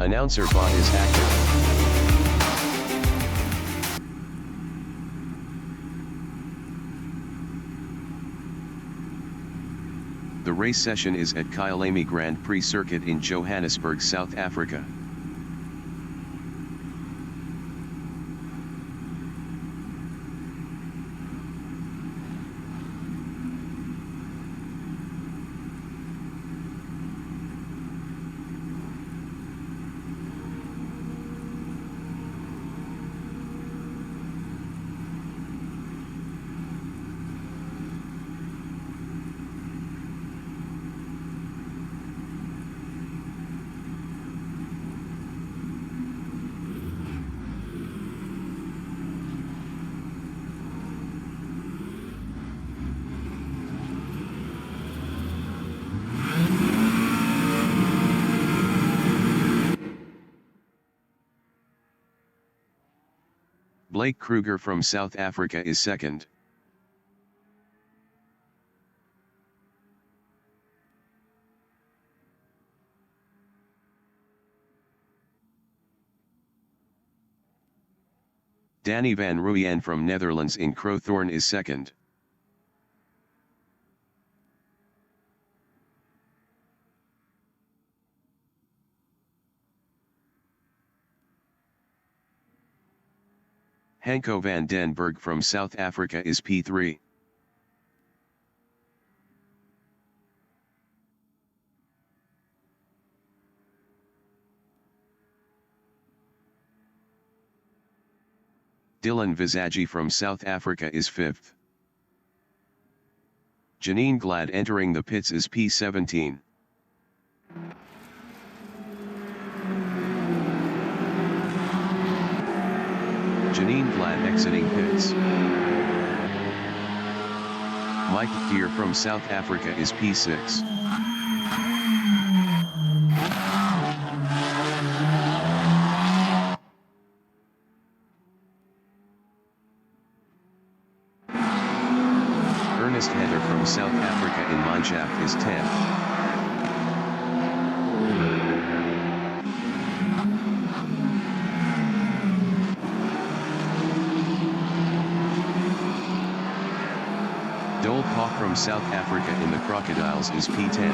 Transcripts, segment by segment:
Announcer bot is active. The race session is at Kyalami Grand Prix Circuit in Johannesburg, South Africa. Blake Kruger from South Africa is second. Danny van Rooyen from Netherlands in Crowthorne is second. Hanko van den Berg from South Africa is P3. Dylan Visagie from South Africa is 5th. Janine Glad entering the pits is P17. Janine Glad exiting pits. Mike Deere from South Africa is P6. Ernest Heather from South Africa in Mineshaft is 10th. Dole Paw from South Africa in the Crocodiles is P10.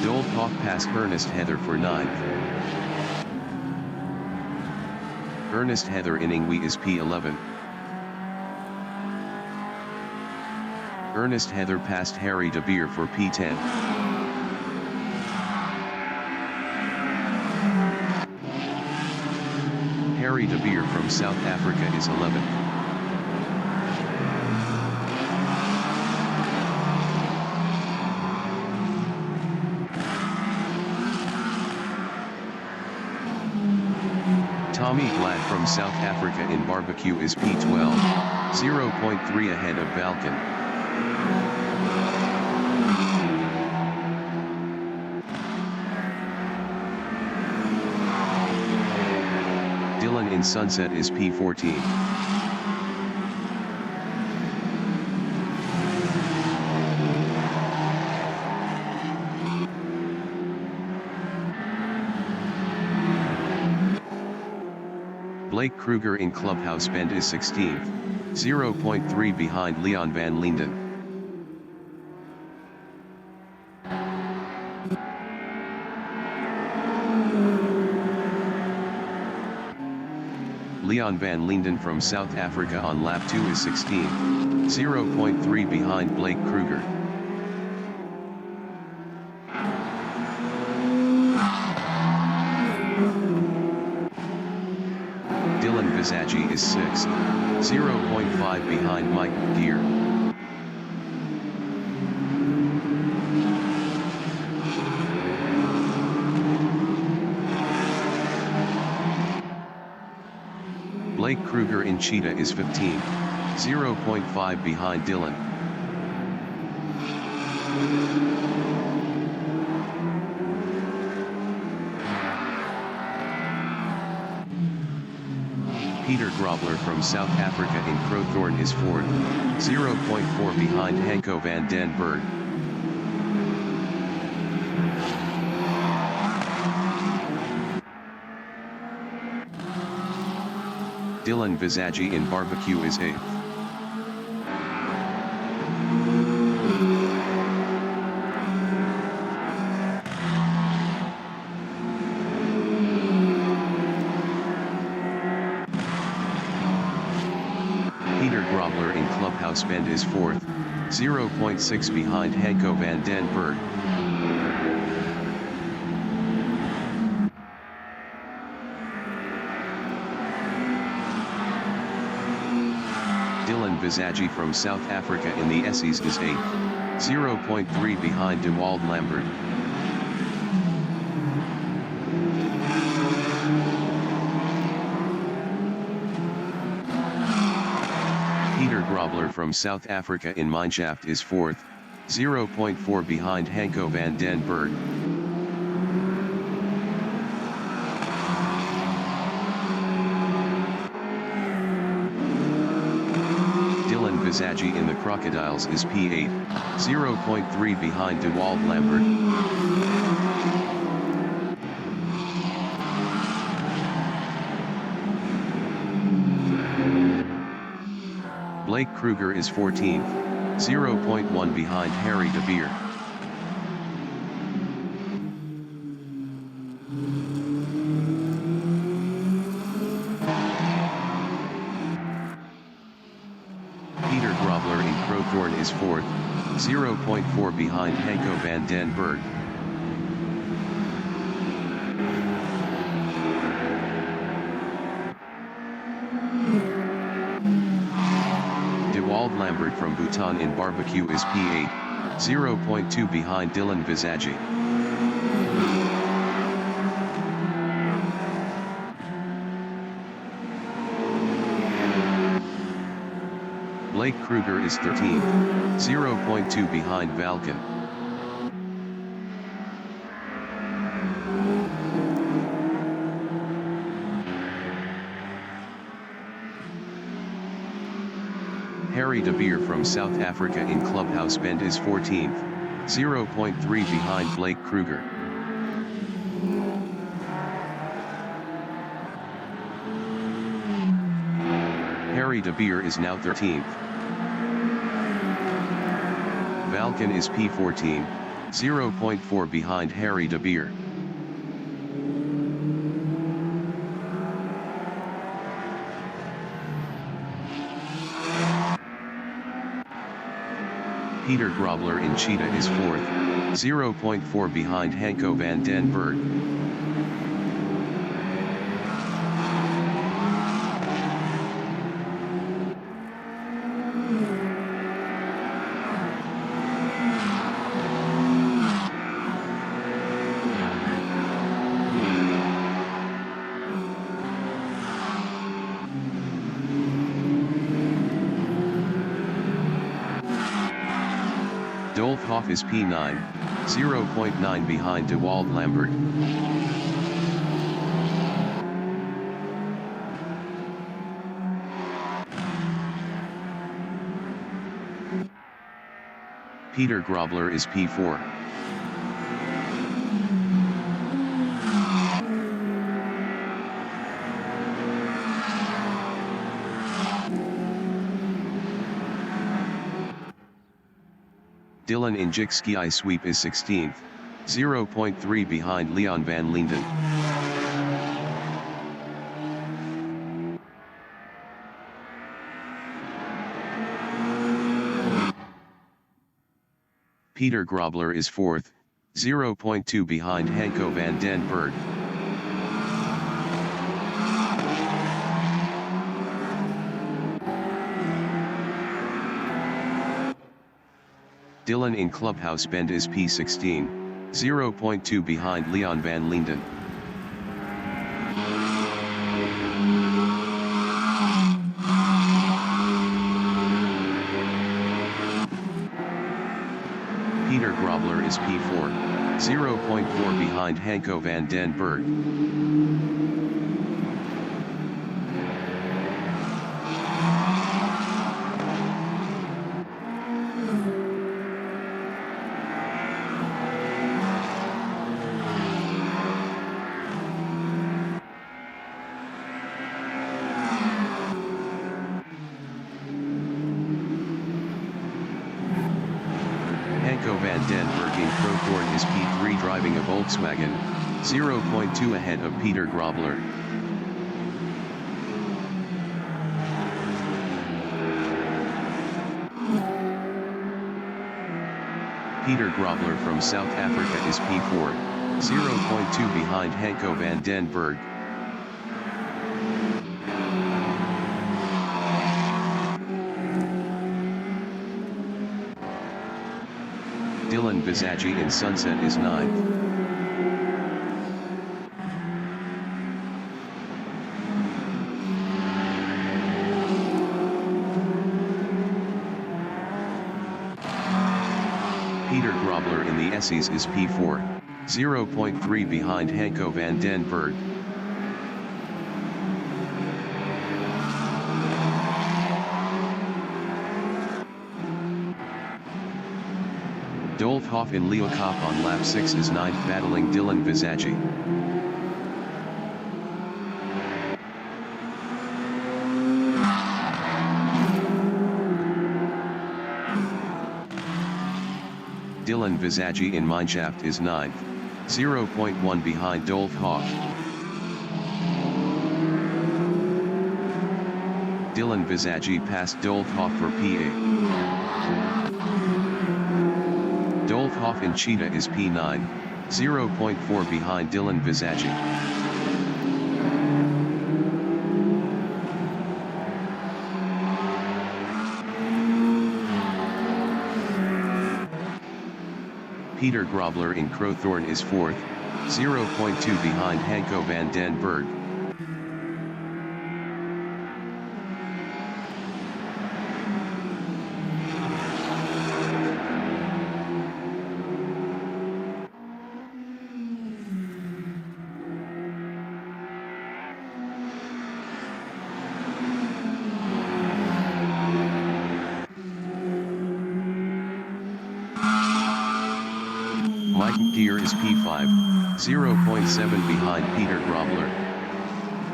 Dole Paw passed Ernest Heather for 9th. Ernest Heather in Ingwe is P11. Ernest Heather passed Harry De Beer for P10. Harry De Beer from South Africa is 11th. Tommy Glad from South Africa in Barbecue is P12, 0.3 ahead of Balkan. Dylan in Sunset is P14. Blake Kruger in Clubhouse Bend is 16th, 0.3 behind Leon van Linden. Leon van Linden from South Africa on lap 2 is 16th, 0.3 behind Blake Kruger. Dylan Visagie is 6th, 0.5 behind Mike Deere. Blake Kruger in Cheetah is 15th, 0.5 behind Dylan. Peter Grobler from South Africa in Crowthorne is fourth, 0.4 behind Hanko van den Berg. Dylan Visagie in Barbecue is eighth. Peter Grobler in Clubhouse Bend is fourth, 0.6 behind Hanko van den Berg. Dylan Visagie from South Africa in the Essies is 8th, 0.3 behind De Wald Lambert. Peter Grobler from South Africa in Mineshaft is 4th, 0.4 behind Hanko van den Berg. Visagie in the Crocodiles is P8, 0.3 behind De Wald Lambert. Blake Kruger is 14th, 0.1 behind Harry de Beer. Peter Grobler in Crowthorne is 4th, 0.4 behind Hanko van den Berg. De Wald Lambert from Bhutan in Barbecue is P8, 0.2 behind Dylan Visagie. Blake Kruger is 13th, 0.2 behind Valken. Harry de Beer from South Africa in Clubhouse Bend is 14th, 0.3 behind Blake Kruger. Harry de Beer is now 13th. Valken is P14, 0.4 behind Harry de Beer. Peter Grobler in Cheetah is 4th, 0.4 behind Hanko van den Berg. Dolph Hoff is P9, 0.9 behind De Wald Lambert. Peter Grobler is P4. Dylan in Jikski I Sweep is 16th, 0.3 behind Leon van Linden. Peter Grobler is 4th, 0.2 behind Hanko van den Berg. Dylan in Clubhouse Bend is P16, 0.2 behind Leon van Linden. Peter Grobler is P4, 0.4 behind Hanko van den Berg. den Berg in Crowthorne is P3 driving a Volkswagen, 0.2 ahead of Peter Grobler. Peter Grobler from South Africa is P4, 0.2 behind Hanko van den Berg. Dylan Visagie in Sunset is 9th. Peter Grobler in the Essies is P4, 0.3 behind Hanko van den Berg. Dolfhoff in Leo Kopp on lap 6 is 9th battling Dylan Visagie. Dylan Visagie in Mineshaft is 9th, 0.1 behind Dolfhoff. Dylan Visagie passed Dolfhoff for P8. Dolfhoff in Cheetah is P9, 0.4 behind Dylan Visagie. Peter Grobler in Crowthorne is 4th, 0.2 behind Hanko van den Berg. Mike Gear is P5, 0.7 behind Peter Grobler.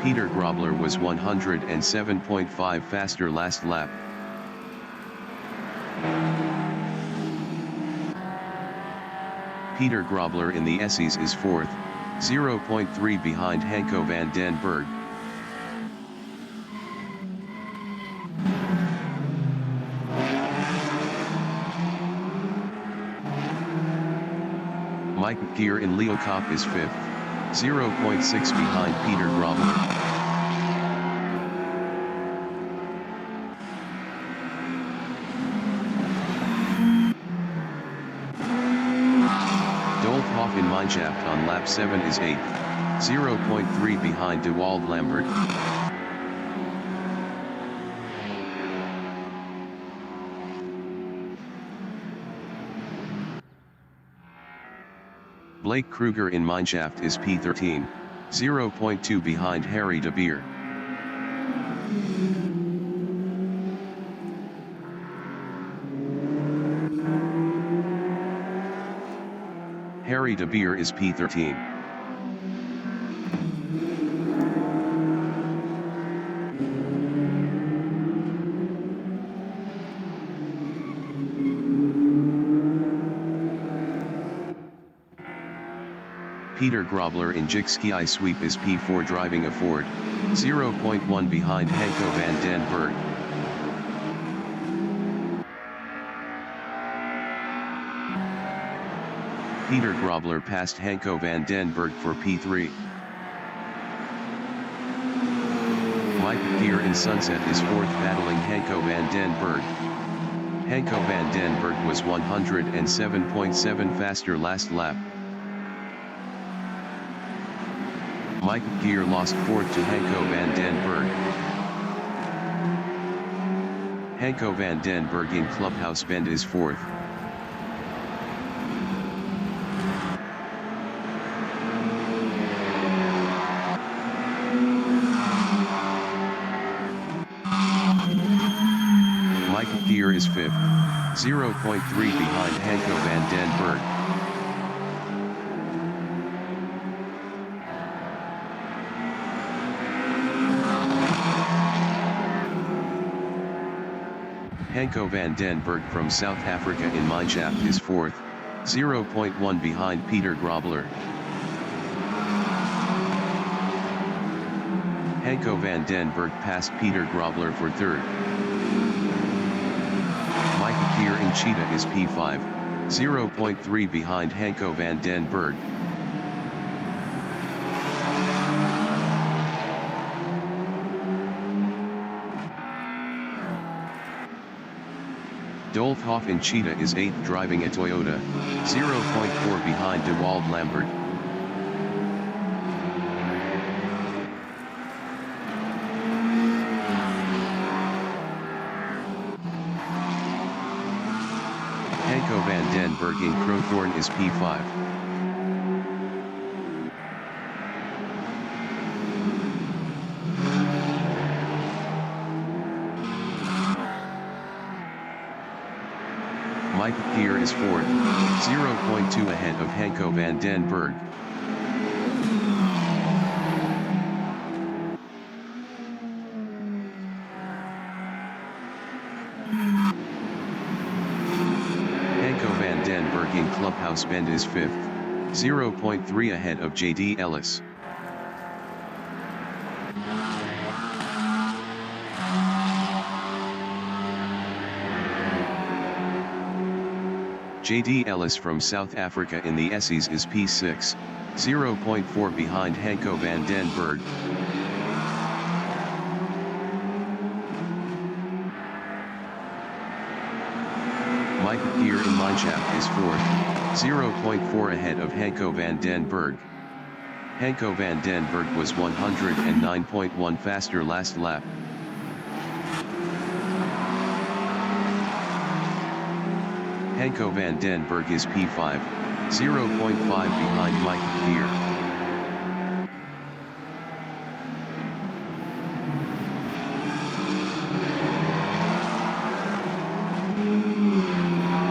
Peter Grobler was 107.5 faster last lap. Peter Grobler in the Essies is 4th, 0.3 behind Hanko van den Berg. Mike Gear in Leo Kopp is 5th, 0.6 behind Peter Grobler. Dolfhoff in Mineshaft on lap 7 is 8th, 0.3 behind De Wald Lambert. Blake Kruger in Mineshaft is P13, 0.2 behind Harry de Beer. Harry de Beer is P13. Peter Grobler in Jikski Sweep is P4 driving a Ford, 0.1 behind Hanko van den Berg. Peter Grobler passed Hanko van den Berg for P3. Mike Gear in Sunset is 4th battling Hanko van den Berg. Hanko van den Berg was 107.7 faster last lap. Mike Gear lost 4th to Hanko van den Berg. Hanko van den Berg in Clubhouse Bend is 4th. Mike Gear is 5th, 0.3 behind Hanko van den Berg. Hanko van den Berg from South Africa in Mineshaft is 4th, 0.1 behind Peter Grobler. Hanko van den Berg passed Peter Grobler for third. Mike Kier in Cheetah is P5, 0.3 behind Hanko van den Berg. Dolf Hoff in Cheetah is 8th driving a Toyota, 0.4 behind De Wald Lambert. Hanko van den Berg in Crowthorne is P5. Mike Kier is 4th, 0.2 ahead of Hanko van den Berg. Hanko van den Berg in Clubhouse Bend is 5th, 0.3 ahead of JD Ellis. JD Ellis from South Africa in the Essies is P6, 0.4 behind Hanko van den Berg. Mike Kier in Mineshaft is 4th, 0.4 ahead of Hanko van den Berg. Hanko van den Berg was 109.1 faster last lap. Hanko van den Berg is P5, 0.5 behind Mike Kier.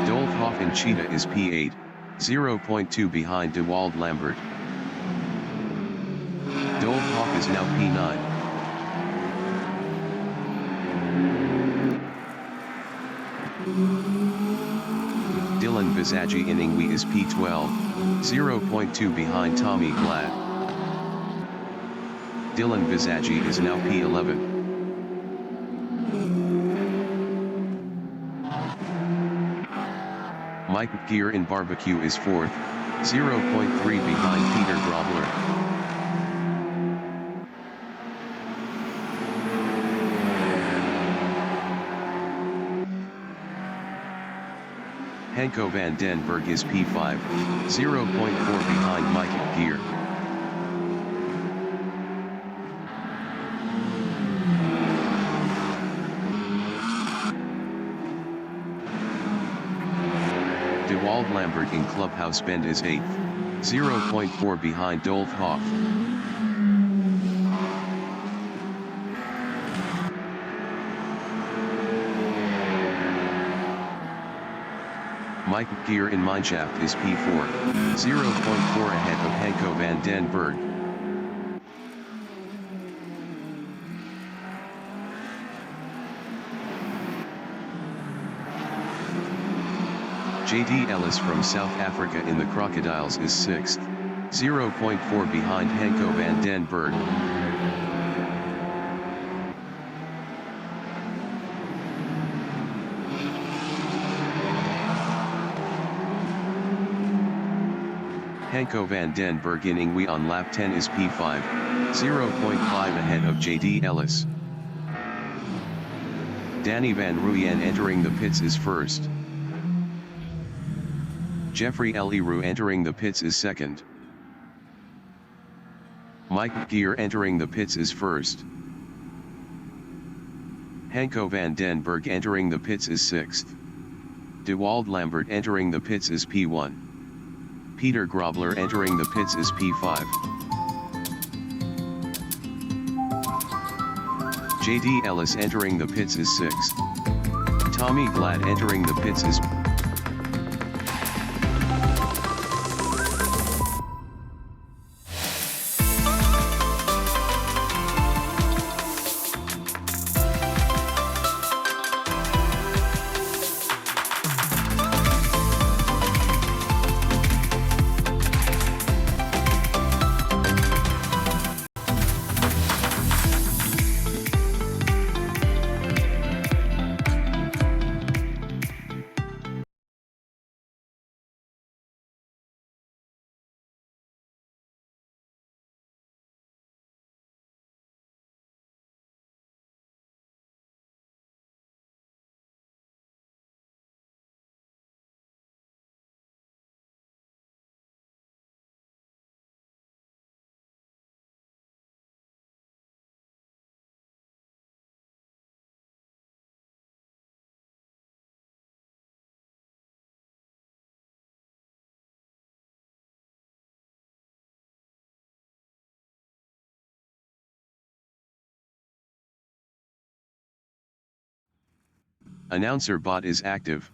Dolf Hoff in Cheetah is P8, 0.2 behind De Wald Lambert. Dolf Hoff is now P9. Dylan Visagie in Ingwe is P12, 0.2 behind Tommy Glad. Dylan Visagie is now P11. Mike Kier in Barbecue is 4th, 0.3 behind Peter Grobler. Hanko van den Berg is P5, 0.4 behind Mike Kier. De Wald Lambert in Clubhouse Bend is 8th, 0.4 behind Dolf Hoff. Mike Kier in Mineshaft is P4, 0.4 ahead of Hanko van den Berg. JD Ellis from South Africa in the Crocodiles is 6th, 0.4 behind Hanko van den Berg. Hanko van den Berg in Ingwe on lap 10 is P5, 0.5 ahead of JD Ellis. Danny van Rooyen entering the pits is 1st. Jeffrey Leroux entering the pits is 2nd. Mike Kier entering the pits is 1st. Hanko van den Berg entering the pits is 6th. De Wald Lambert entering the pits is P1. Peter Grobler entering the pits is P5. JD Ellis entering the pits is 6th. Tommy Glad entering the pits is Announcer bot is active.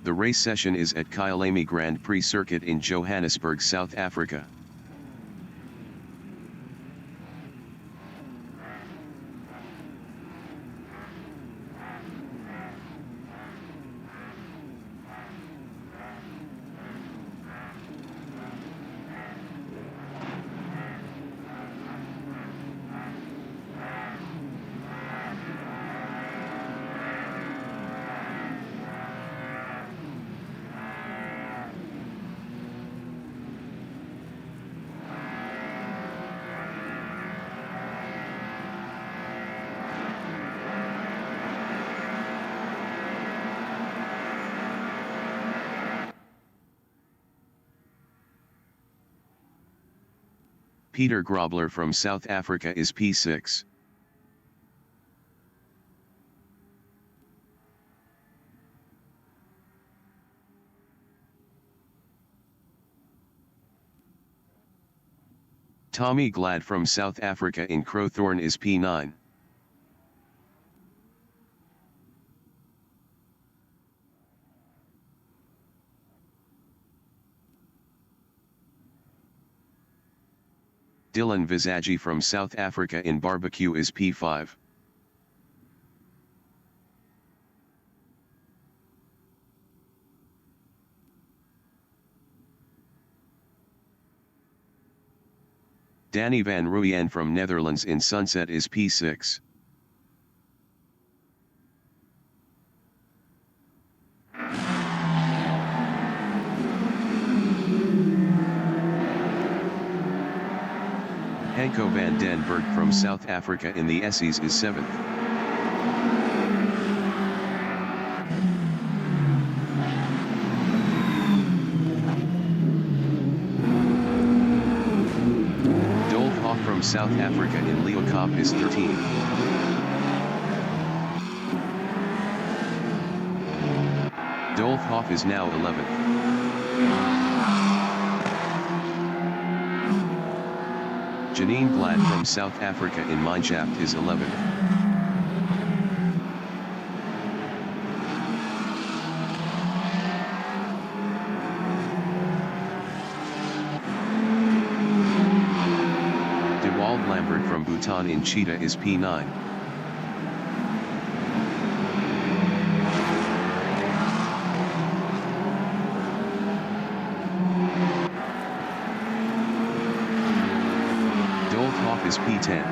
The race session is at Kyalami Grand Prix Circuit in Johannesburg, South Africa. Peter Grobler from South Africa is P6. Tommy Glad from South Africa in Crowthorne is P9. Dylan Visagie from South Africa in Barbecue is P5. Danny van Rooyen from Netherlands in Sunset is P6. Hanko van den Berg from South Africa in the SEs is 7th. Dolf Hoff from South Africa in Leeuwkop is 13th. Dolf Hoff is now 11th. Janine Glad from South Africa in Mineshaft is 11th. Dewald Lambert from Bhutan in Cheetah is P9. Is P10.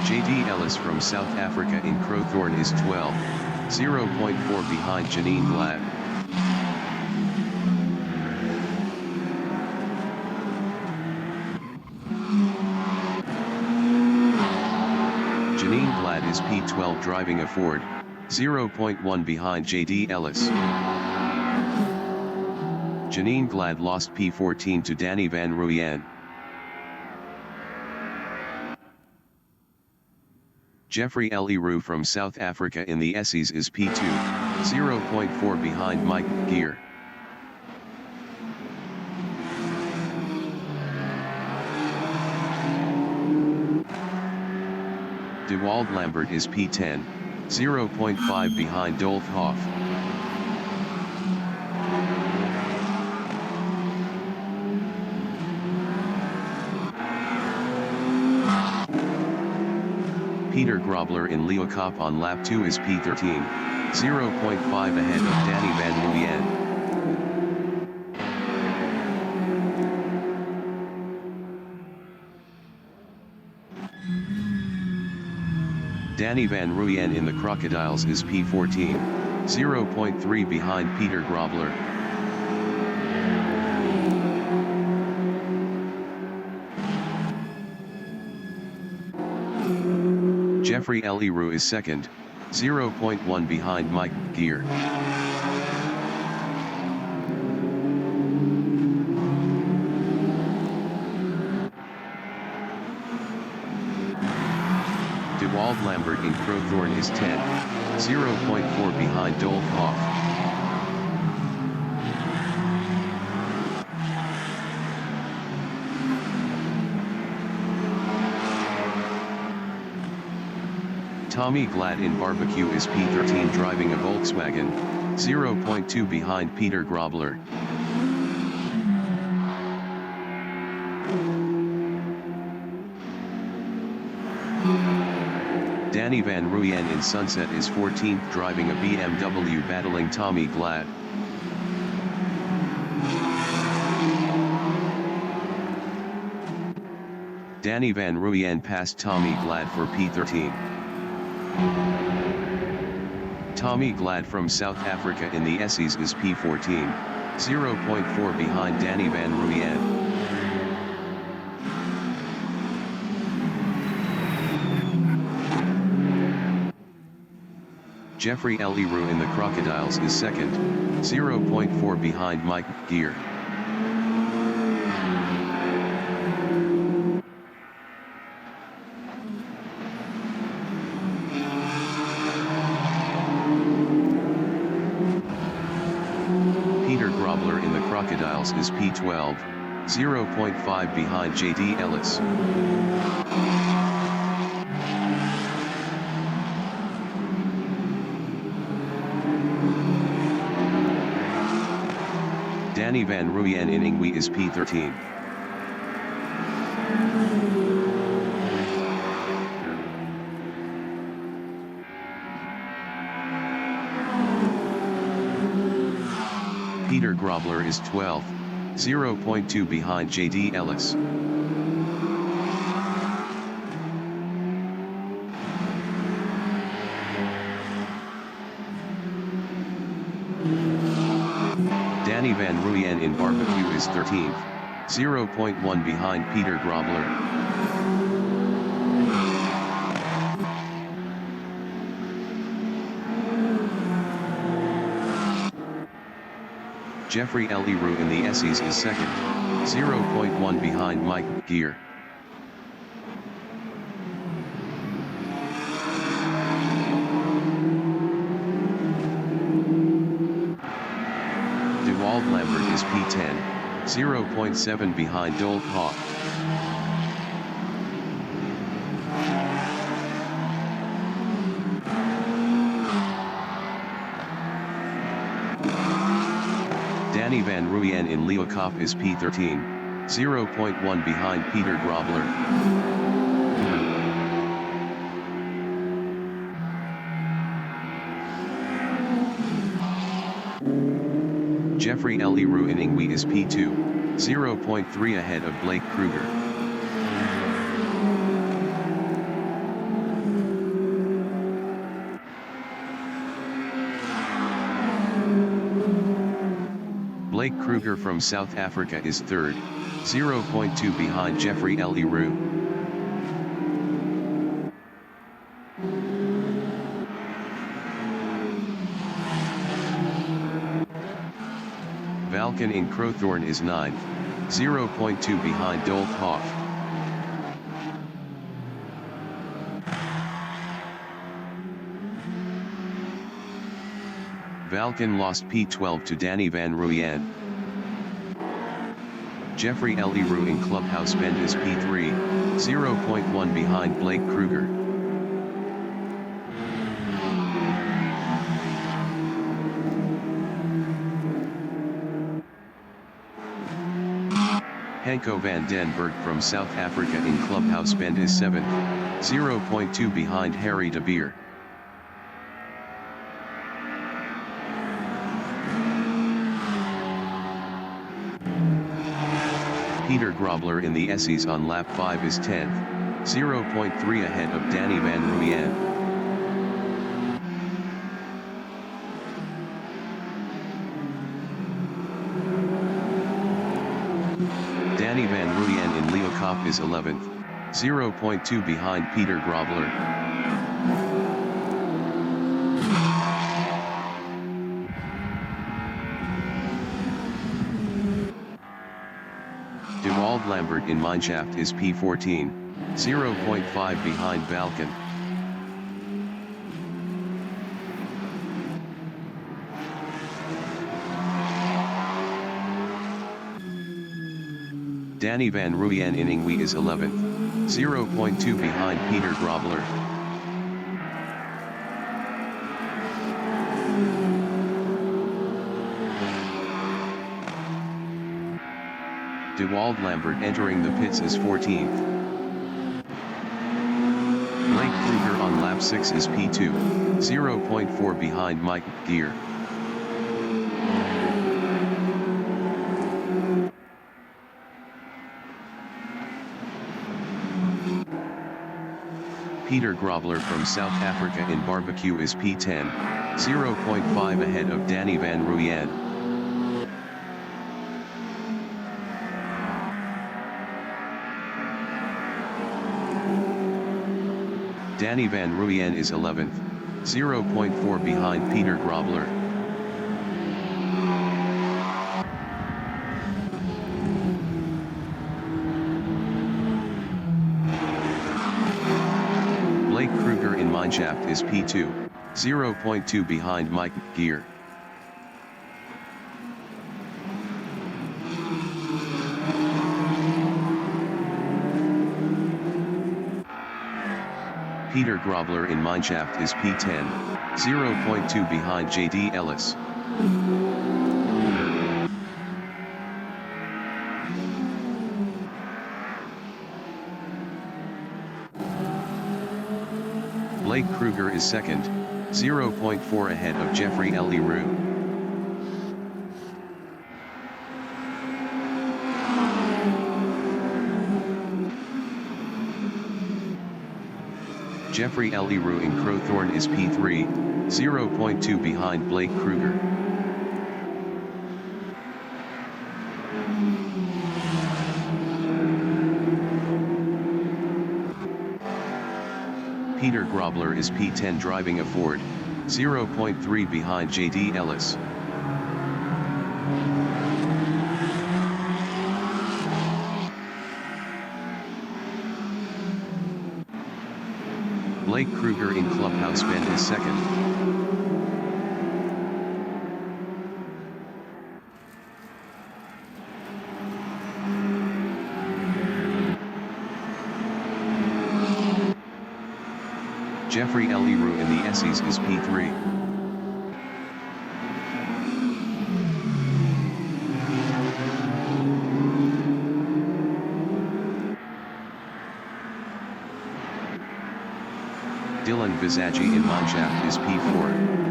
JD Ellis from South Africa in Crowthorne is 12, 0.4 behind Janine Glad. Janine Glad is P12 driving a Ford, 0.1 behind JD Ellis. Janine Glad lost P14 to Danny van Rooyen. Jeffrey Leroux from South Africa in the SEs is P2, 0.4 behind Mike Gear. Dewald Lambert is P10, 0.5 behind Dolf Hoff. Peter Grobler in Leeuwkop on lap 2 is P13, 0.5 ahead of Danny van Rooyen. Danny van Rooyen in the Crocodiles is P14, 0.3 behind Peter Grobler. Jeffrey Leroux is second, 0.1 behind Mike Gear. De Wald Lambert in Crowthorne is 10, 0.4 behind Dolf Hoff. Tommy Glad in Barbecue is P13 driving a Volkswagen, 0.2 behind Peter Grobler. Danny Van Ruyen in Sunset is 14th driving a BMW battling Tommy Glad. Danny Van Ruyen passed Tommy Glad for P13. Tommy Glad from South Africa in the Essies is P14, 0.4 behind Danny Van Ruyen. Jeffrey Eliru in the Crocodiles is second, 0.4 behind Mike Gear. Peter Grobler in the Crocodiles is P12, 0.5 behind JD Ellis. Danny Van Ruyen in Ingwe is P13. Peter Grobler is 12th, 0.2 behind JD Ellis. Danny Van Ruyen in Barbecue is 13th, 0.1 behind Peter Grobler. Jeffrey Eliru in the Essies is second, 0.1 behind Mike Gear. De Wald Lambert is P10, 0.7 behind Dolf Hoff. Danny Van Ruyen in Leeuwkop is P13, 0.1 behind Peter Grobler. Jeffrey Eliru in Ingwe is P2, 0.3 ahead of Blake Kruger. Blake Kruger from South Africa is third, 0.2 behind Jeffrey Eliru. Valken in Crowthorne is 9th, 0.2 behind Dolf Hoff. Valken lost P12 to Danny Van Ruyen. Jeffrey Eliru in Clubhouse Bend is P3, 0.1 behind Blake Kruger. Hanko van den Berg from South Africa in Clubhouse Bend is 7th, 0.2 behind Harry de Beer. Peter Grobler in the Essies on lap 5 is 10th, 0.3 ahead of Danny Van Ruyen. Danny Van Ruyen in Leeuwkop is 11th, 0.2 behind Peter Grobler. De Wald Lambert in Mineshaft is P14, 0.5 behind Valken. Danny Van Ruyen in Ingwe is 11th, 0.2 behind Peter Grobler. DeWald Lambert entering the pits is 14th. Blake Kruger on lap 6 is P2, 0.4 behind Mike Gear. Peter Grobler from South Africa in barbecue is P10, 0.5 ahead of Danny Van Ruyen. Danny Van Ruyen is 11th, 0.4 behind Peter Grobler. Blake Kruger in Mineshaft is P2, 0.2 behind Mike Gear. Peter Grobler in Mineshaft is P10, 0.2 behind JD Ellis. Blake Kruger is second, 0.4 ahead of Jeffrey Leroux. Jeffrey Leroux in Crowthorne is P3, 0.2 behind Blake Kruger. Peter Grobler is P10 driving a Ford, 0.3 behind JD Ellis. Blake Kruger in Clubhouse Bend is second. Jeffrey Leroux in the Essies is P3. Dylan Visagie in Mineshaft is P4.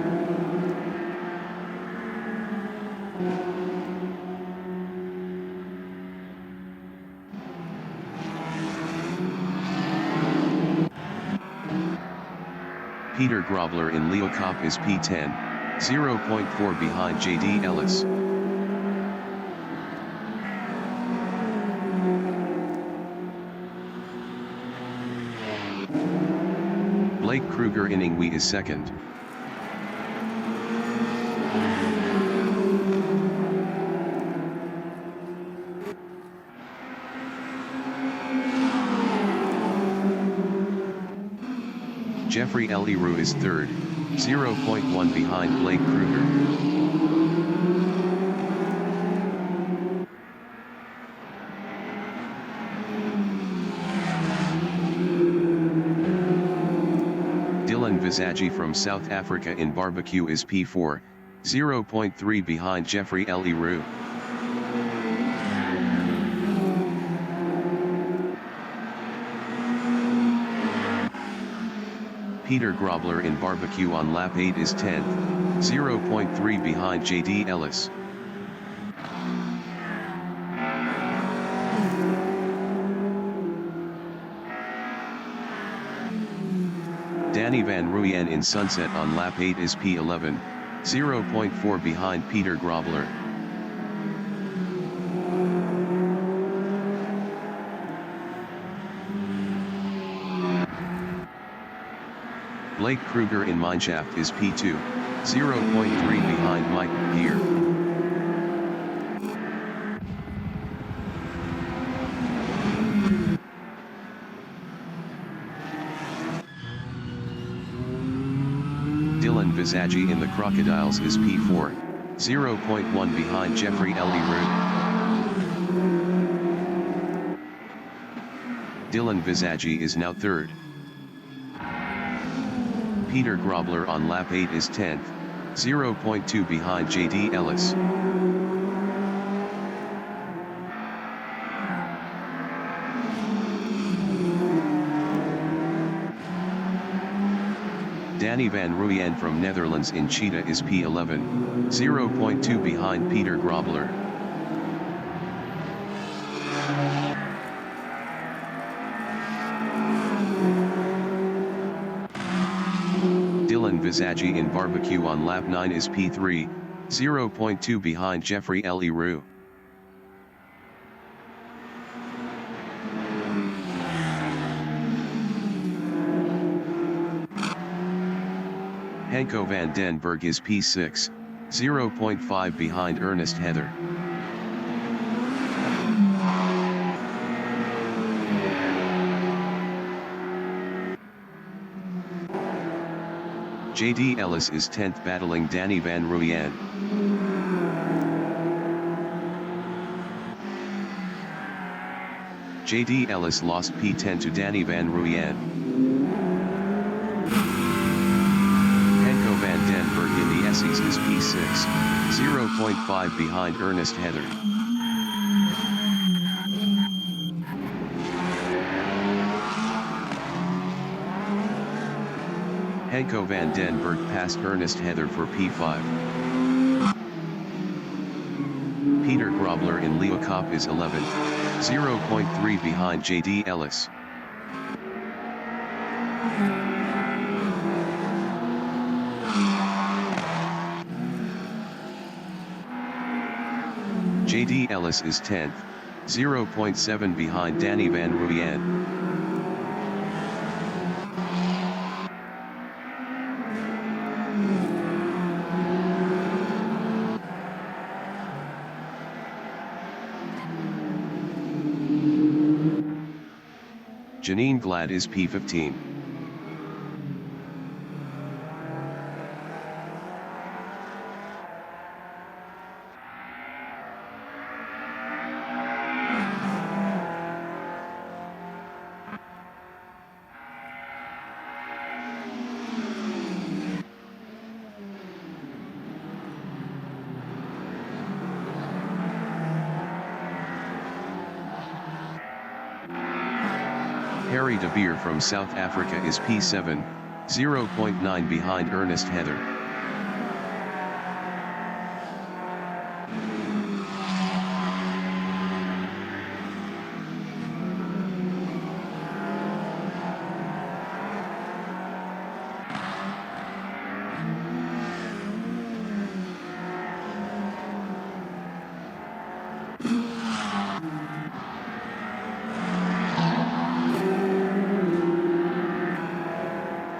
Peter Grobler in Leocop is P10, 0.4 behind JD Ellis. Blake Kruger in Ingwe is second. Jeffrey Leroux is third, 0.1 behind Blake Kruger. Dylan Visagie from South Africa in barbecue is P4, 0.3 behind Jeffrey Leroux. Peter Grobler in barbecue on lap 8 is 10th, 0.3 behind JD Ellis. Danny Van Ruyen in Sunset on lap 8 is P11, 0.4 behind Peter Grobler. Blake Kruger in Mineshaft is P2, 0.3 behind Mike Gear. Dylan Visagie in the Crocodiles is P4, 0.1 behind Jeffrey Leroux. Dylan Visagi is now 3rd. Peter Grobler on lap 8 is 10th, 0.2 behind JD Ellis. Danny van Rooyen from Netherlands in Cheetah is P11, 0.2 behind Peter Grobler. Dylan Visagi in Barbecue on lap 9 is P3, 0.2 behind Jeffrey L. Roux. Hanko van den Berg is P6, 0.5 behind Ernest Heather. JD Ellis is 10th battling Danny van Rooyen. JD Ellis lost P10 to Danny van Rooyen. Hanko van den Berg in the Essies is P6, 0.5 behind Ernest Heather. Hanko van den Berg passed Ernest Heather for P5. Peter Grobler in Leo Kopp is 11th, 0.3 behind JD Ellis. JD Ellis is 10th, 0.7 behind Danny van Rooyen. Janine Glad is P15. Harry de Beer from South Africa is P7, 0.9 behind Ernest Heather.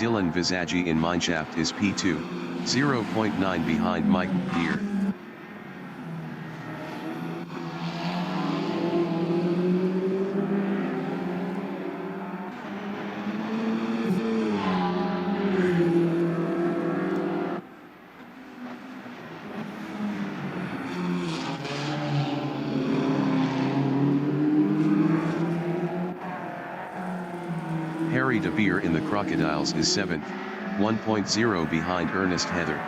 Dylan Visagi in Mineshaft is P2, 0.9 behind Mike Deere. Harry de Beer in the Crocodiles is 7th, 1.0 behind Ernest Heather.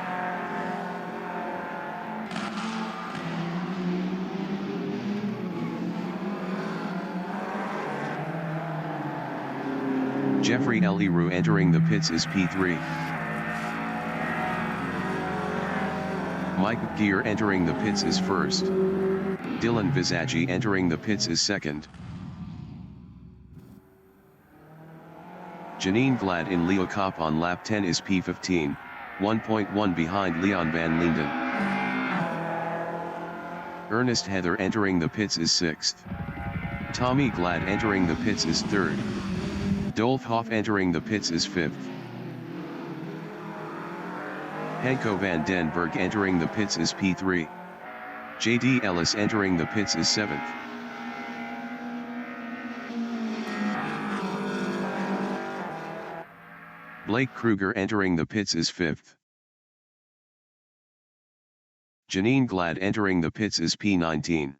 Jeffrey L. Roux entering the pits is P3. Mike Gear entering the pits is 1st. Dylan Visagi entering the pits is 2nd. Janine Glad in Leo Kopp on lap 10 is P15, 1.1 behind Leon van Linden. Ernest Heather entering the pits is 6th. Tommy Glad entering the pits is 3rd. Dolph Hoff entering the pits is 5th. Hanko van den Berg entering the pits is P3. JD Ellis entering the pits is 7th. Blake Kruger entering the pits is 5th. Janine Glad entering the pits is P19.